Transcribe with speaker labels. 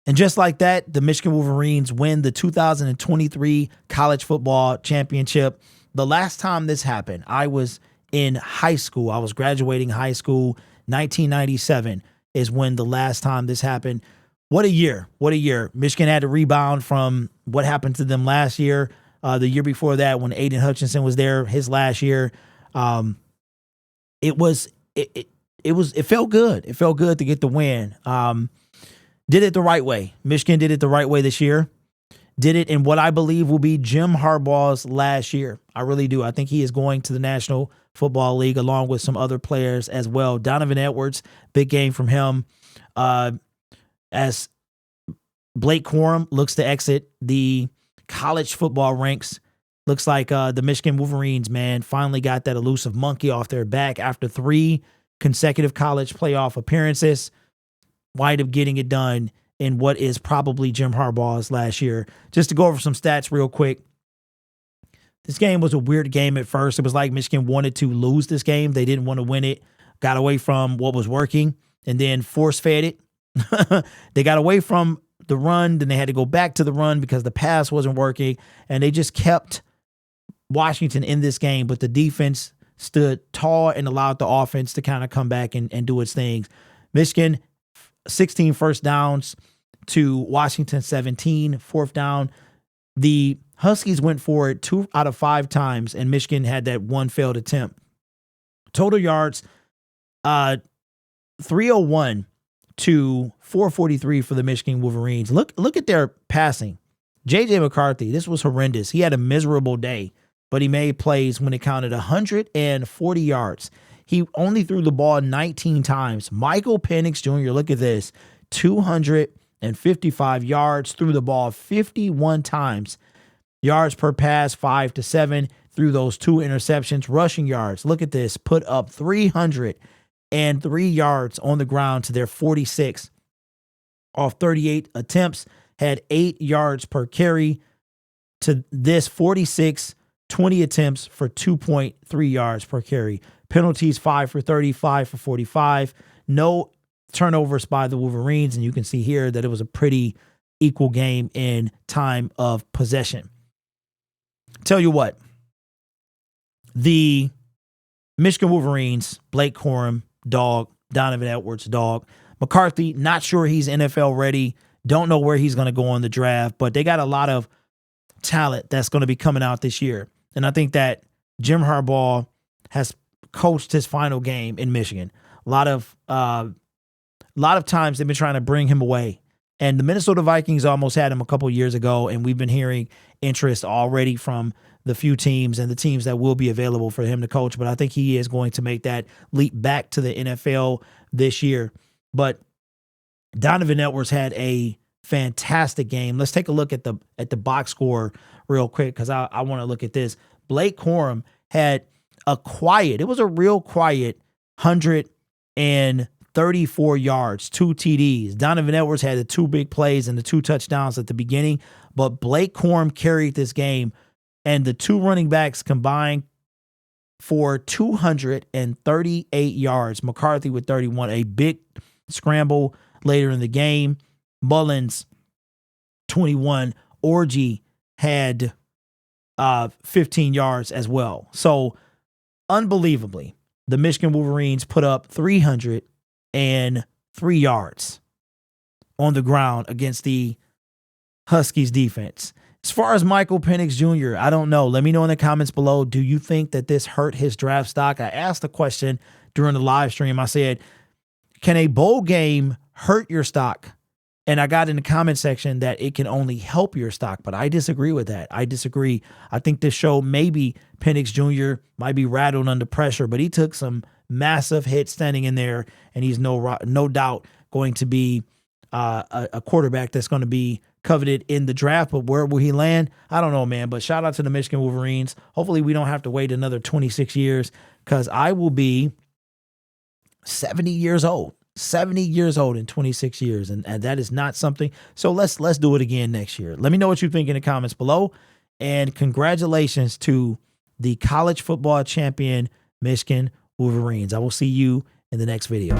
Speaker 1: And just like that, the Michigan Wolverines win the 2023 college football championship. The last time this happened, I was in high school. I was graduating high school. 1997 is when the last time this happened. What a year. What a year. Michigan had to rebound from what happened to them last year. The year before that, when Aiden Hutchinson was there, his last year. It felt good. It felt good to get the win. Did it the right way. Michigan did it the right way this year. Did it in what I believe will be Jim Harbaugh's last year. I really do. I think he is going to the National Football League along with some other players as well. Donovan Edwards, big game from him. As Blake Corum looks to exit the college football ranks. Looks like the Michigan Wolverines, man, finally got that elusive monkey off their back after 3 consecutive college playoff appearances. Wind up getting it done in what is probably Jim Harbaugh's last year. Just to go over some stats real quick. This game was a weird game at first. It was like Michigan wanted to lose this game. They didn't want to win it. Got away from what was working and then force-fed it. They got away from the run. Then they had to go back to the run because the pass wasn't working. And they just kept Washington in this game. But the defense stood tall and allowed the offense to kind of come back and do its things. Michigan, 16 first downs to Washington 17. Fourth down. The Huskies went for it 2 out of 5 times, and Michigan had that 1 failed attempt. Total yards, 301 to 443 for the Michigan Wolverines. Look at their passing. J.J. McCarthy, this was horrendous. He had a miserable day, but he made plays when it counted. 140 yards. He only threw the ball 19 times. Michael Penix Jr., look at this, 255 yards, threw the ball 51 times. Yards per pass, 5 to 7, threw those 2 interceptions. Rushing yards, look at this, put up 303 yards on the ground to their 46 off 38 attempts, had 8 yards per carry to this 46, 20 attempts for 2.3 yards per carry. Penalties, 5 for 30, 5 for 45. No turnovers by the Wolverines, and you can see here that it was a pretty equal game in time of possession. Tell you what, the Michigan Wolverines, Blake Corum, dog. Donovan Edwards, dog. McCarthy, not sure he's NFL ready. Don't know where he's going to go on the draft, but they got a lot of talent that's going to be coming out this year. And I think that Jim Harbaugh has coached his final game in Michigan. A lot of times they've been trying to bring him away. And the Minnesota Vikings almost had him a couple years ago, and we've been hearing interest already from the few teams and the teams that will be available for him to coach. But I think he is going to make that leap back to the NFL this year. But Donovan Edwards had a fantastic game. Let's take a look at the box score real quick because I want to look at this. Blake Corum had it was a real quiet 134 yards, 2 TDs. Donovan Edwards had the 2 big plays and the 2 touchdowns at the beginning, but Blake Corum carried this game, and the 2 running backs combined for 238 yards. McCarthy with 31, a big scramble later in the game. Mullins, 21. Orgy had 15 yards as well. So, unbelievably, the Michigan Wolverines put up 303 yards on the ground against the Huskies defense. As far as Michael Penix Jr., I don't know. Let me know in the comments below. Do you think that this hurt his draft stock? I asked the question during the live stream. I said, can a bowl game hurt your stock? And I got in the comment section that it can only help your stock, but I disagree with that. I disagree. I think this show maybe Penix Jr. might be rattled under pressure, but he took some massive hits standing in there, and he's no doubt going to be a quarterback that's going to be coveted in the draft. But where will he land? I don't know, man. But shout out to the Michigan Wolverines. Hopefully we don't have to wait another 26 years because I will be 70 years old. 70 years old in 26 years, and that is not something. So let's do it again next year. Let me know what you think in the comments below, and congratulations to the college football champion Michigan Wolverines. I will see you in the next video.